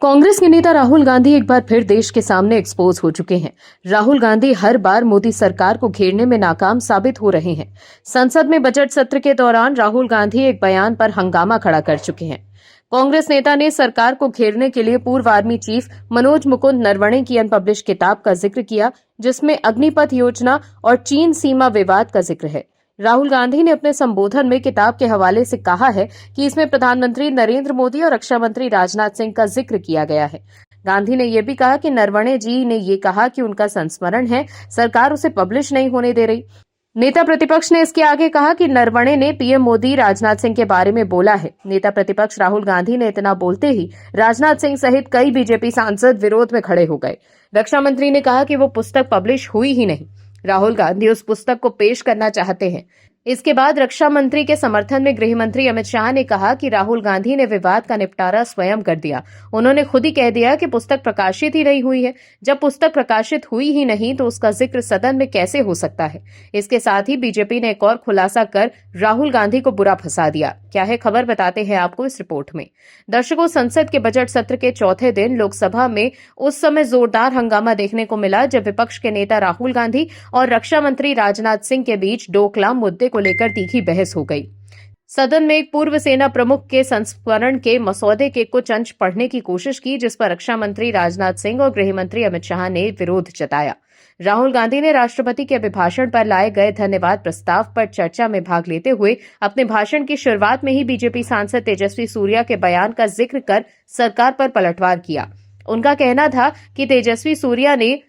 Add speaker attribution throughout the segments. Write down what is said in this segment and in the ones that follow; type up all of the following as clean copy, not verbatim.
Speaker 1: कांग्रेस के नेता राहुल गांधी एक बार फिर देश के सामने एक्सपोज हो चुके हैं। राहुल गांधी हर बार मोदी सरकार को घेरने में नाकाम साबित हो रहे हैं। संसद में बजट सत्र के दौरान राहुल गांधी एक बयान पर हंगामा खड़ा कर चुके हैं। कांग्रेस नेता ने सरकार को घेरने के लिए पूर्व आर्मी चीफ मनोज मुकुंद नरवणे की अनपब्लिश्ड किताब का जिक्र किया, जिसमें अग्निपथ योजना और चीन सीमा विवाद का जिक्र है। राहुल गांधी ने अपने संबोधन में किताब के हवाले से कहा है कि इसमें प्रधानमंत्री नरेंद्र मोदी और रक्षा मंत्री राजनाथ सिंह का जिक्र किया गया है। गांधी ने यह भी कहा कि नरवणे जी ने ये कहा कि उनका संस्मरण है, सरकार उसे पब्लिश नहीं होने दे रही। नेता प्रतिपक्ष ने इसके आगे कहा कि नरवणे ने पीएम मोदी राजनाथ सिंह के बारे में बोला है। नेता प्रतिपक्ष राहुल गांधी ने इतना बोलते ही राजनाथ सिंह सहित कई बीजेपी सांसद विरोध में खड़े हो गए। रक्षा मंत्री ने कहा कि वो पुस्तक पब्लिश हुई ही नहीं। राहुल गांधी उस पुस्तक को पेश करना चाहते हैं। इसके बाद रक्षा मंत्री के समर्थन में गृह मंत्री अमित शाह ने कहा कि राहुल गांधी ने विवाद का निपटारा स्वयं कर दिया। उन्होंने खुद ही कह दिया कि पुस्तक प्रकाशित ही नहीं हुई है। जब पुस्तक प्रकाशित हुई ही नहीं तो उसका जिक्र सदन में कैसे हो सकता है। इसके साथ ही बीजेपी ने एक और खुलासा कर राहुल गांधी को बुरा फंसा दिया। क्या है खबर, बताते हैं आपको इस रिपोर्ट में। दर्शकों, संसद के बजट सत्र के चौथे दिन लोकसभा में उस समय जोरदार हंगामा देखने को मिला जब विपक्ष के नेता राहुल गांधी और रक्षा मंत्री राजनाथ सिंह के बीच डोकलाम मुद्दे को लेकर तीखी बहस हो गई। सदन में एक पूर्व सेना प्रमुख के संस्मरण के मसौदे के कुछ अंश पढ़ने की कोशिश की, जिस पर रक्षा मंत्री राजनाथ सिंह और गृह मंत्री अमित शाह ने विरोध जताया। राहुल गांधी ने राष्ट्रपति के अभिभाषण पर लाए गए धन्यवाद प्रस्ताव पर चर्चा में भाग लेते हुए अपने भाषण की शुरुआत में ही बीजेपी सांसद तेजस्वी सूर्या के बयान का जिक्र कर सरकार पर पलटवार किया। उनका कहना था कि तेजस्वी सूर्या ने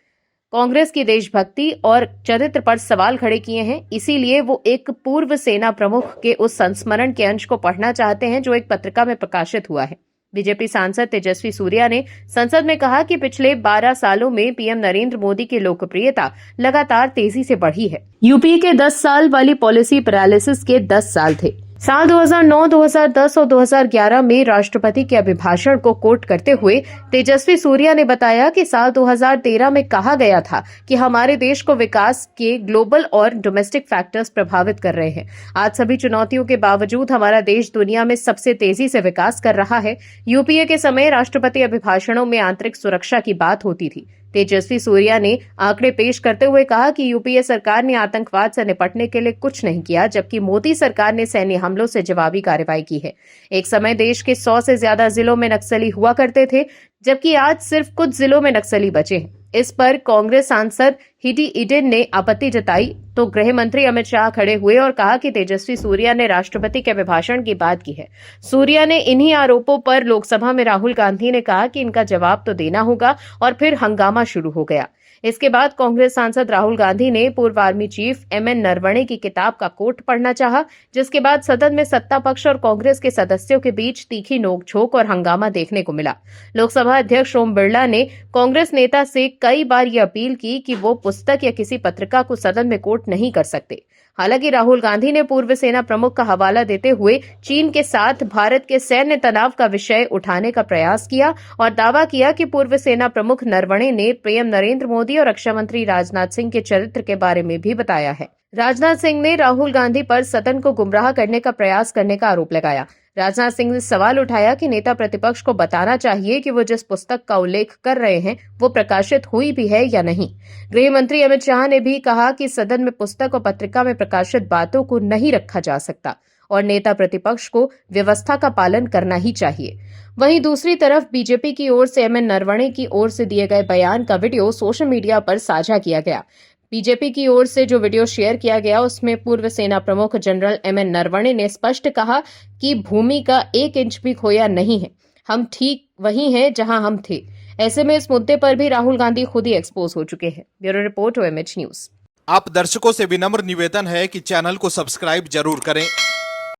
Speaker 1: कांग्रेस की देशभक्ति और चरित्र पर सवाल खड़े किए हैं, इसीलिए वो एक पूर्व सेना प्रमुख के उस संस्मरण के अंश को पढ़ना चाहते हैं जो एक पत्रिका में प्रकाशित हुआ है। बीजेपी सांसद तेजस्वी सूर्या ने संसद में कहा कि पिछले 12 सालों में पीएम नरेंद्र मोदी की लोकप्रियता लगातार तेजी से बढ़ी है। यूपीए के 10 साल वाली पॉलिसी पैरालिसिस के 10 साल थे। साल 2009, 2010 और 2011 में राष्ट्रपति के अभिभाषण को कोट करते हुए तेजस्वी सूर्या ने बताया कि साल 2013 में कहा गया था कि हमारे देश को विकास के ग्लोबल और डोमेस्टिक फैक्टर्स प्रभावित कर रहे हैं। आज सभी चुनौतियों के बावजूद हमारा देश दुनिया में सबसे तेजी से विकास कर रहा है। यूपीए के समय राष्ट्रपति अभिभाषणों में आंतरिक सुरक्षा की बात होती थी। तेजस्वी सूर्या ने आंकड़े पेश करते हुए कहा कि यूपीए सरकार ने आतंकवाद से निपटने के लिए कुछ नहीं किया, जबकि मोदी सरकार ने सैन्य हमलों से जवाबी कार्रवाई की है। एक समय देश के 100 से ज्यादा जिलों में नक्सली हुआ करते थे, जबकि आज सिर्फ कुछ जिलों में नक्सली बचे हैं। इस पर कांग्रेस सांसद हिडी ईडेन ने आपत्ति जताई तो गृह मंत्री अमित शाह खड़े हुए और कहा कि तेजस्वी सूर्या ने राष्ट्रपति के अभिभाषण की बात की है। सूर्या ने इन्हीं आरोपों पर लोकसभा में राहुल गांधी ने कहा कि इनका जवाब तो देना होगा और फिर हंगामा शुरू हो गया। इसके बाद कांग्रेस सांसद राहुल गांधी ने पूर्व आर्मी चीफ एमएन नरवणे की किताब का कोट पढ़ना चाहा, जिसके बाद सदन में सत्ता पक्ष और कांग्रेस के सदस्यों के बीच तीखी नोकझोंक और हंगामा देखने को मिला। लोकसभा अध्यक्ष ओम बिरला ने कांग्रेस नेता से कई बार ये अपील की कि वो पुस्तक या किसी पत्रिका को सदन में कोट नहीं कर सकते। हालांकि राहुल गांधी ने पूर्व सेना प्रमुख का हवाला देते हुए चीन के साथ भारत के सैन्य तनाव का विषय उठाने का प्रयास किया और दावा किया कि पूर्व सेना प्रमुख नरवणे ने पीएम नरेंद्र मोदी और रक्षा मंत्री राजनाथ सिंह के चरित्र के बारे में भी बताया है। राजनाथ सिंह ने राहुल गांधी पर सदन को गुमराह करने का प्रयास करने का आरोप लगाया। राजनाथ सिंह ने सवाल उठाया कि नेता प्रतिपक्ष को बताना चाहिए कि वो जिस पुस्तक का उल्लेख कर रहे हैं वो प्रकाशित हुई भी है या नहीं। गृह मंत्री अमित शाह ने भी कहा कि सदन में पुस्तक और पत्रिका में प्रकाशित बातों को नहीं रखा जा सकता और नेता प्रतिपक्ष को व्यवस्था का पालन करना ही चाहिए। वहीं दूसरी तरफ बीजेपी की ओर से एमएन नरवणे की ओर से दिए गए बयान का वीडियो सोशल मीडिया पर साझा किया गया। बीजेपी की ओर से जो वीडियो शेयर किया गया उसमें पूर्व सेना प्रमुख जनरल एमएन नरवणे ने स्पष्ट कहा कि भूमि का 1 इंच भी खोया नहीं है, हम ठीक वहीं हैं जहां हम थे। ऐसे में इस मुद्दे पर भी राहुल गांधी खुद ही एक्सपोज हो चुके हैं। Bureau report OMH news.
Speaker 2: आप दर्शकों से विनम्र निवेदन है कि चैनल को सब्सक्राइब जरूर करें